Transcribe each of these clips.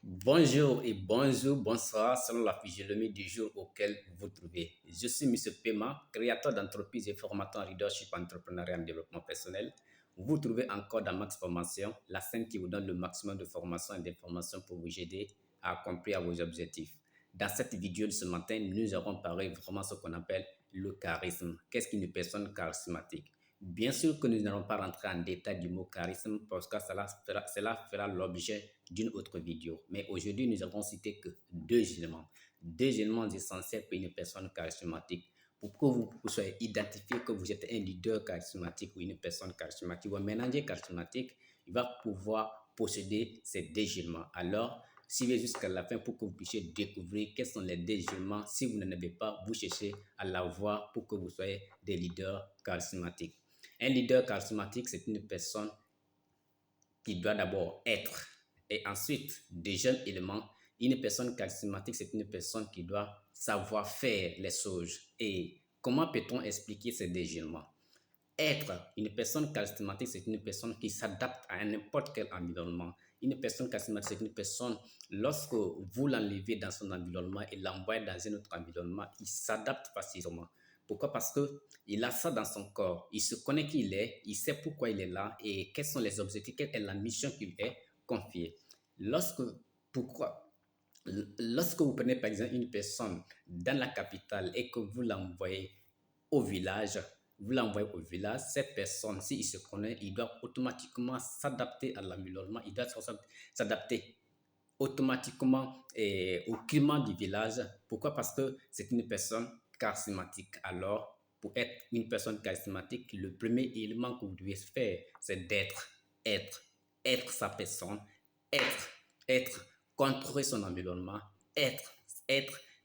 Bonjour et bonjour, bonsoir, selon la physionomie du jour auquel vous vous trouvez. Je suis M. Pema, créateur d'entreprise et formateur en leadership entrepreneurial et en développement personnel. Vous vous trouvez encore dans Max Formation, la scène qui vous donne le maximum de formation et d'informations pour vous aider à accomplir vos objectifs. Dans cette vidéo de ce matin, nous allons parler vraiment de ce qu'on appelle le charisme. Qu'est-ce qu'une personne charismatique? Bien sûr que nous n'allons pas rentrer en détail du mot charisme parce que cela fera l'objet d'une autre vidéo. Mais aujourd'hui, nous avons cité que deux éléments essentiels pour une personne charismatique. Pour que vous soyez identifié que vous êtes un leader charismatique ou une personne charismatique ou un manager charismatique, il va pouvoir posséder ces deux éléments. Alors, suivez jusqu'à la fin pour que vous puissiez découvrir quels sont les deux éléments. Si vous n'en avez pas, vous cherchez à l'avoir pour que vous soyez des leaders charismatiques. Un leader charismatique, c'est une personne qui doit d'abord être. Et ensuite, deuxième élément, une personne charismatique, c'est une personne qui doit savoir faire les choses. Et comment peut-on expliquer ces deux éléments? Être une personne charismatique, c'est une personne qui s'adapte à n'importe quel environnement. Une personne charismatique, c'est une personne, lorsque vous l'enlevez dans son environnement et l'envoyez dans un autre environnement, il s'adapte facilement. Pourquoi? Parce qu'il a ça dans son corps. Il se connaît qui il est, il sait pourquoi il est là et quels sont les objectifs, quelle est la mission qu'il est confiée. Pourquoi? Lorsque vous prenez par exemple une personne dans la capitale et que vous l'envoyez au village, cette personne, s'il se connaît, il doit automatiquement s'adapter à l'environnement, il doit s'adapter automatiquement au climat du village. Pourquoi? Parce que c'est une personne charismatique. Alors, pour être une personne charismatique, le premier élément que vous devez faire, c'est être sa personne, être, contrôler son environnement,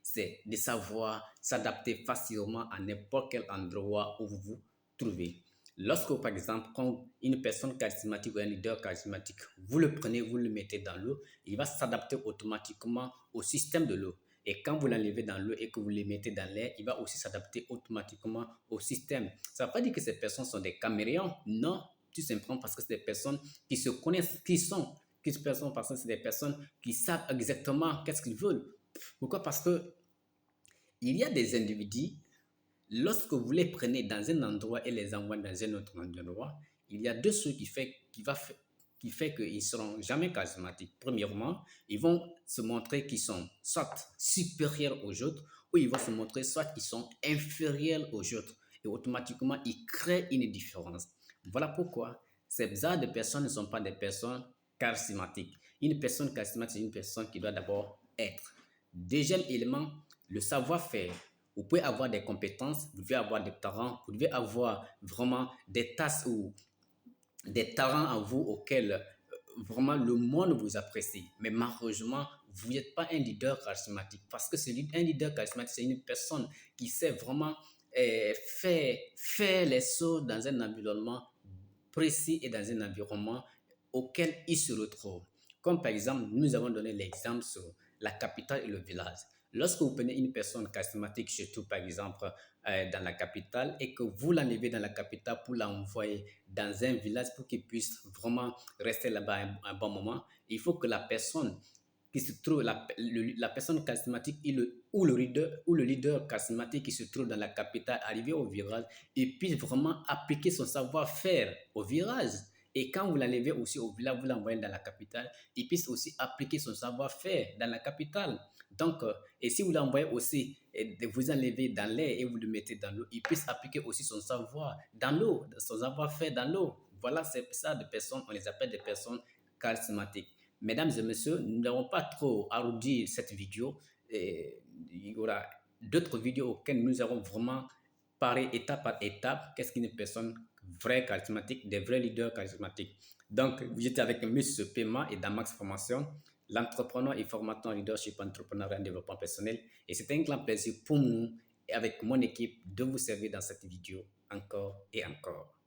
c'est de savoir s'adapter facilement à n'importe quel endroit où vous vous trouvez. Lorsque, par exemple, quand une personne charismatique ou un leader charismatique, vous le prenez, vous le mettez dans l'eau, il va s'adapter automatiquement au système de l'eau. Et quand vous l'enlevez dans l'eau et que vous le mettez dans l'air, il va aussi s'adapter automatiquement au système. Ça ne veut pas dire que ces personnes sont des caméléons, non, tout simplement parce que c'est des personnes qui se connaissent, qui sont. Parce que c'est des personnes qui savent exactement qu'est-ce qu'ils veulent. Pourquoi? Parce que il y a des individus, lorsque vous les prenez dans un endroit et les envoyez dans un autre endroit, il y a deux choses qui fait qu'ils ne seront jamais charismatiques. Premièrement, ils vont se montrer qu'ils sont soit supérieurs aux autres ou ils vont se montrer soit qu'ils sont inférieurs aux autres. Et automatiquement, ils créent une différence. Voilà pourquoi ces genres de personnes ne sont pas des personnes charismatiques. Une personne charismatique, c'est une personne qui doit d'abord être. Deuxième élément, le savoir-faire. Vous pouvez avoir des compétences, vous devez avoir des talents, vous devez avoir vraiment des tâches ou des talents en vous auxquels vraiment le monde vous apprécie. Mais malheureusement, vous n'êtes pas un leader charismatique parce que un leader charismatique, c'est une personne qui sait vraiment faire les choses dans un environnement précis et dans un environnement auquel il se retrouve. Comme par exemple, nous avons donné l'exemple sur la capitale et le village. Lorsque vous prenez une personne charismatique, surtout par exemple dans la capitale, et que vous l'enlevez dans la capitale pour l'envoyer dans un village pour qu'il puisse vraiment rester là-bas un bon moment, il faut que la personne qui se trouve, la personne charismatique ou le leader charismatique qui se trouve dans la capitale, arrivé au village, il puisse vraiment appliquer son savoir-faire au village. Et quand vous l'enlevez aussi au village, vous l'envoyez dans la capitale, il puisse aussi appliquer son savoir-faire dans la capitale. Donc, et si vous l'envoyez aussi, vous enlevez dans l'air et vous le mettez dans l'eau, il puisse appliquer aussi son savoir dans l'eau, son savoir-faire dans l'eau. Voilà, c'est ça de personnes, on les appelle des personnes charismatiques. Mesdames et messieurs, nous n'avons pas trop arrondi cette vidéo. Et il y aura d'autres vidéos auxquelles nous allons vraiment parler étape par étape. Qu'est-ce qu'une personne vraie charismatique, des vrais leaders charismatiques. Donc, vous êtes avec M. Pema et dans Max Formation, l'entrepreneur et formateur en leadership entrepreneurial et développement personnel. Et c'est un grand plaisir pour nous et avec mon équipe de vous servir dans cette vidéo encore et encore.